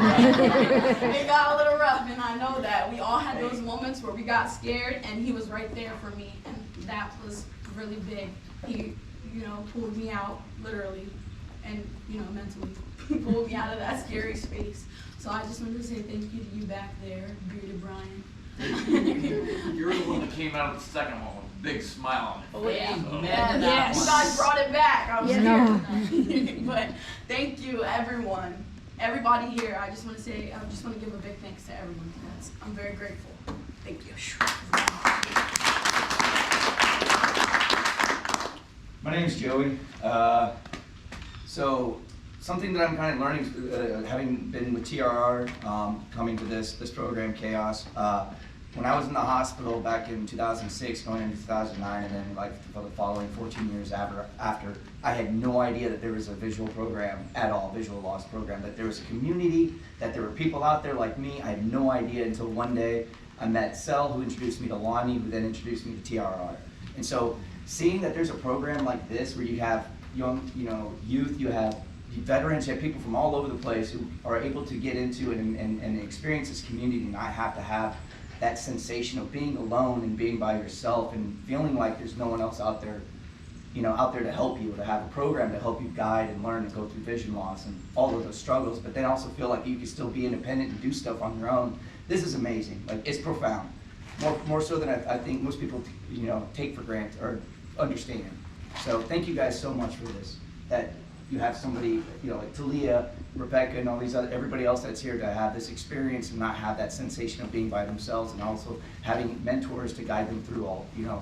It got a little rough, and I know that. We all had those moments where we got scared, and he was right there for me, and that was really big. He, pulled me out, literally, and, mentally pulled me out of that scary space. So I just wanted to say thank you to you back there, bearded Brian. You're the one that came out of the second one with a big smile on Oh, your yeah. face. Yeah, you guys brought it back. I was scared. But thank you, everyone. Everybody here, I just want to give a big thanks to everyone. I'm very grateful. Thank you. My name's Joey. So something that I'm kind of learning, having been with TRR, coming to this program, Chaos, when I was in the hospital back in 2006, going into 2009, and then like for the following 14 years after, I had no idea that there was a visual program at all, visual loss program, that there was a community, that there were people out there like me. I had no idea until one day I met Sel, who introduced me to Lonnie, who then introduced me to TRR. And so seeing that there's a program like this where you have young, youth, you have veterans, you have people from all over the place who are able to get into it and experience this community and not have to have that sensation of being alone and being by yourself and feeling like there's no one else out there, out there to help you, or to have a program to help you guide and learn and go through vision loss and all of those struggles, but then also feel like you can still be independent and do stuff on your own. This is amazing. Like, it's profound. More so than I think most people, take for granted or understand. So thank you guys so much for this. That you have somebody, like Talia, Rebecca, and all these everybody else that's here to have this experience and not have that sensation of being by themselves, and also having mentors to guide them through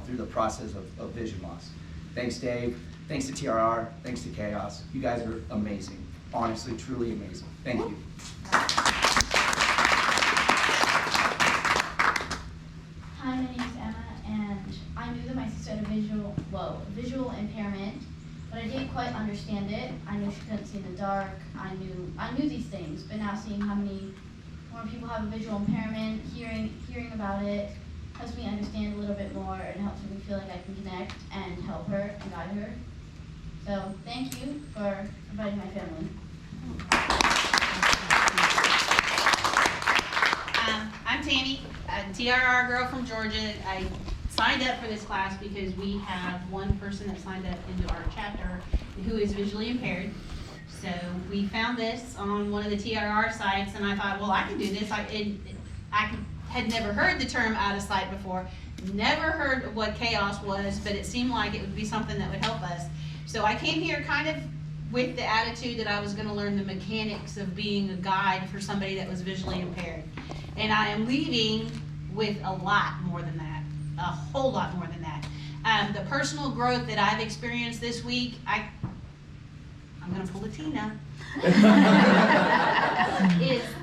through the process of vision loss. Thanks, Dave. Thanks to TRR. Thanks to Chaos. You guys are amazing. Honestly, truly amazing. Thank you. Hi, my name is Emma, and I knew that my sister had a visual impairment, but I didn't quite understand it. I knew she couldn't see in the dark. I knew these things, but now seeing how many more people have a visual impairment, hearing about it, helps me understand a little bit more and helps me feel like I can connect and help her and guide her. So thank you for inviting my family. I'm Tammy, a TRR girl from Georgia. I signed up for this class because we have one person that signed up into our chapter who is visually impaired. So we found this on one of the TRR sites, and I thought, well, I can do this. I had never heard the term out of sight before, never heard of what Chaos was, but it seemed like it would be something that would help us. So I came here kind of with the attitude that I was going to learn the mechanics of being a guide for somebody that was visually impaired. And I am leaving with a lot more than that, a whole lot more than that. The personal growth that I've experienced this week, I'm going to pull a Tina,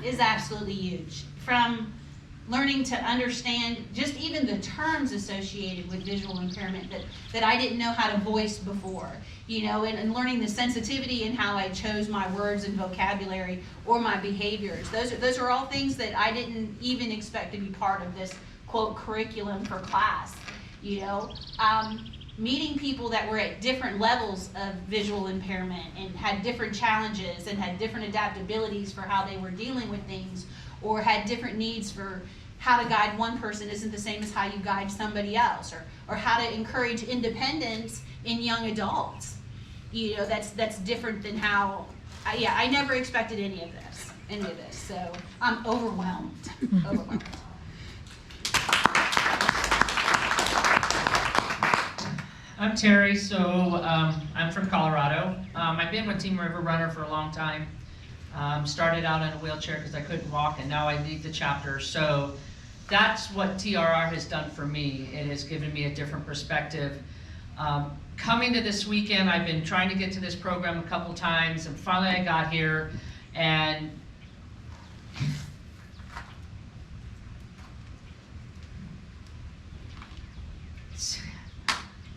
is absolutely huge. From learning to understand just even the terms associated with visual impairment that I didn't know how to voice before, and learning the sensitivity in how I chose my words and vocabulary or my behaviors. Those are all things that I didn't even expect to be part of this, quote, curriculum for class, meeting people that were at different levels of visual impairment and had different challenges and had different adaptabilities for how they were dealing with things, or had different needs for how to guide one person isn't the same as how you guide somebody else, or how to encourage independence in young adults. That's different than how, I never expected any of this. So I'm overwhelmed. I'm Terry, so I'm from Colorado. I've been with Team River Runner for a long time. Started out in a wheelchair because I couldn't walk, and now I lead the chapter. So that's what TRR has done for me. It has given me a different perspective. Coming to this weekend, I've been trying to get to this program a couple times, and finally I got here, and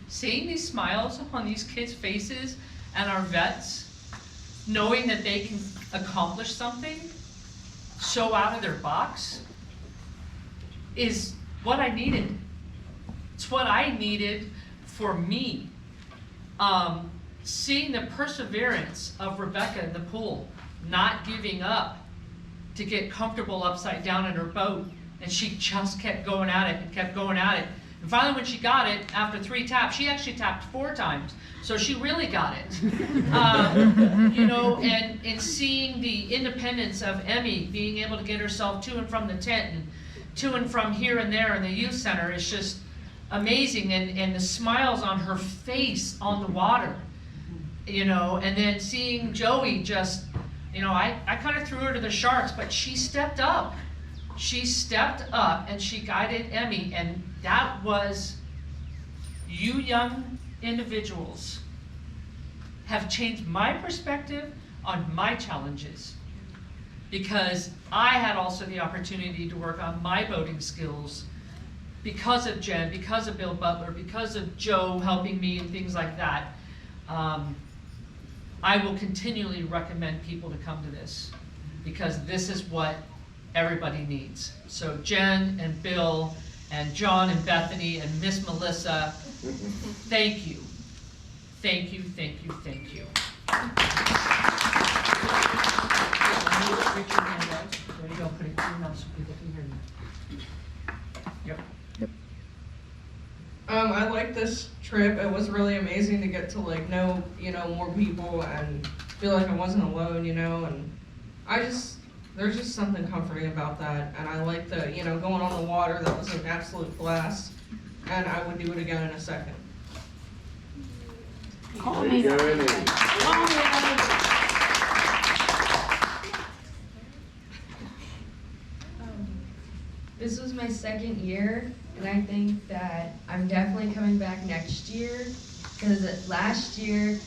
seeing these smiles on these kids' faces and our vets, knowing that they can accomplish something so out of their box, is what I needed. It's what I needed for me. Seeing the perseverance of Rebecca in the pool, not giving up, to get comfortable upside down in her boat, and she just kept going at it and kept going at it. And finally, when she got it, after 3 taps, she actually tapped 4 times, so she really got it. You know, and seeing the independence of Emmy being able to get herself to and from the tent and to and from here and there in the youth center is just amazing, and the smiles on her face on the water, you know, and then seeing Joey just, you know, I kind of threw her to the sharks, but she stepped up. She stepped up and she guided Emmy, and that was, you young individuals have changed my perspective on my challenges, because I had also the opportunity to work on my boating skills because of Jen, because of Bill Butler, because of Joe helping me and things like that. I will continually recommend people to come to this, because this is what everybody needs. So Jen and Bill and John and Bethany and Miss Melissa, thank you. Thank you, thank you, thank you. Reach your hand out. There you go, put it in your mouth so people can hear you. Yep. I like this trip. It was really amazing to get to like know, more people and feel like I wasn't alone, and there's just something comforting about that. And I like the, going on the water. That was an absolute blast. And I would do it again in a second. Call me. This was my second year, and I think that I'm definitely coming back next year, because last year,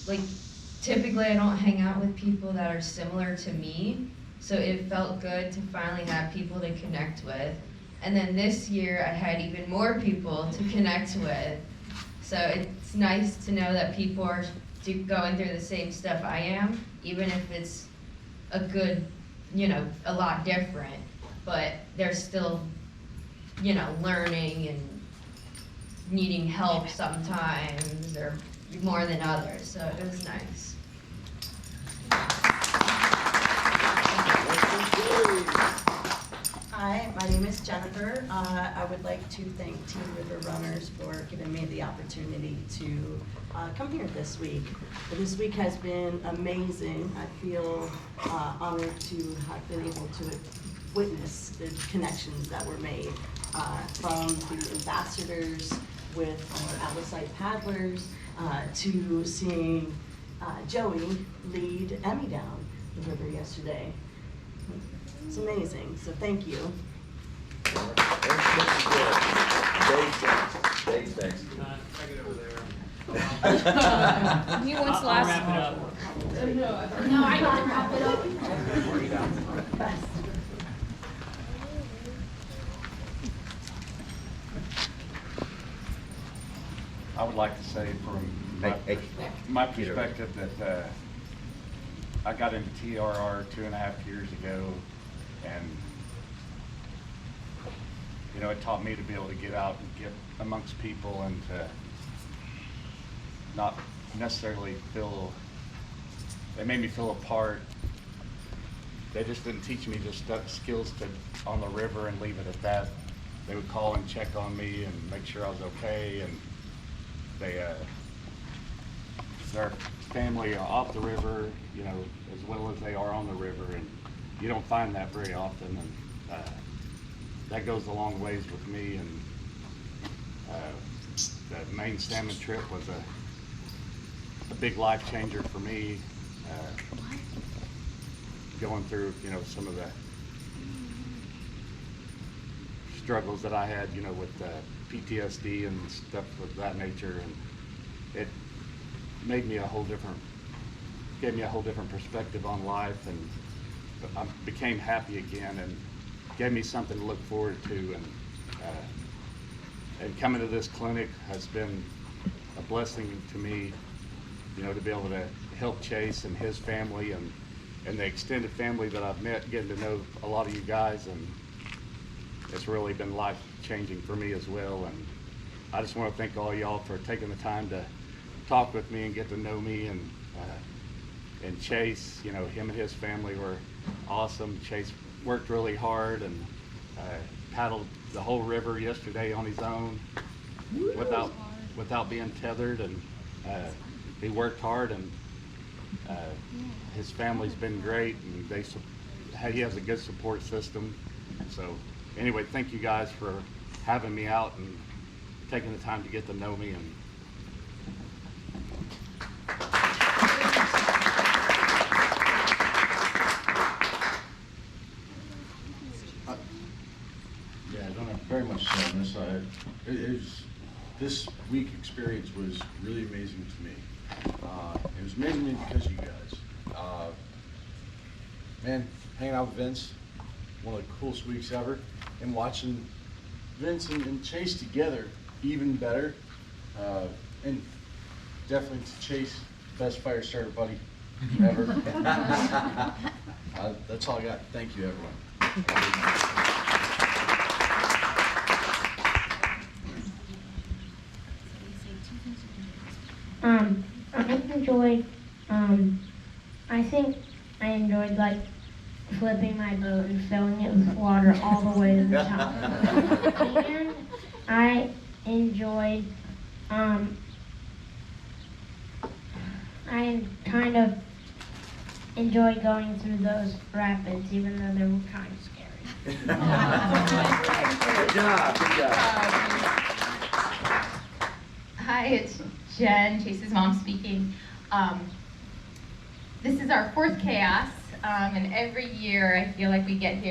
like, typically I don't hang out with people that are similar to me, so it felt good to finally have people to connect with. And then this year I had even more people to connect with, so it's nice to know that people are going through the same stuff I am, even if it's a good, a lot different. But they're still, learning and needing help sometimes, or more than others, so it was nice. Hi, my name is Jennifer. I would like to thank Team River Runners for giving me the opportunity to come here this week. This week has been amazing. I feel honored to have been able to witness the connections that were made from the ambassadors with our Atlasite paddlers to seeing Joey lead Emmy down the river yesterday. It's amazing, so thank you. Dave's next. Take it over there. He wants I'll last. wrap it up. No, I got to wrap it up. I would like to say from my perspective that I got into TRR 2.5 years ago, and it taught me to be able to get out and get amongst people and to not necessarily they made me feel a part. They just didn't teach me just skills on the river and leave it at that. They would call and check on me and make sure I was okay, and their family are off the river, as well as they are on the river, and you don't find that very often, and that goes a long ways with me. And the Maine salmon trip was a big life changer for me, going through some of the struggles that I had with PTSD and stuff of that nature, and it gave me a whole different perspective on life, and I became happy again, and gave me something to look forward to, and coming to this clinic has been a blessing to me, to be able to help Chase and his family and the extended family that I've met, getting to know a lot of you guys, and it's really been life-changing for me as well. And I just want to thank all y'all for taking the time to talk with me and get to know me, and and Chase, you know, him and his family were awesome. Chase worked really hard and paddled the whole river yesterday on his own without being tethered, and he worked hard, and his family's been great, and he has a good support system. So anyway, thank you guys for having me out and taking the time to get to know me. And yeah, I don't have very much to say on this. This week experience was really amazing to me. It was amazing to me because of you guys. Man, hanging out with Vince, one of the coolest weeks ever, and watching Vince and Chase together, even better. And definitely to Chase, best fire starter buddy ever. That's all I got. Thank you, everyone. I enjoyed like flipping my boat and filling it with water all the way to the top. And I enjoyed, I kind of enjoyed going through those rapids, even though they were kind of scary. Good job, good job. Hi, it's Jen, Chase's mom speaking. This is our fourth chaos, and every year I feel like we get here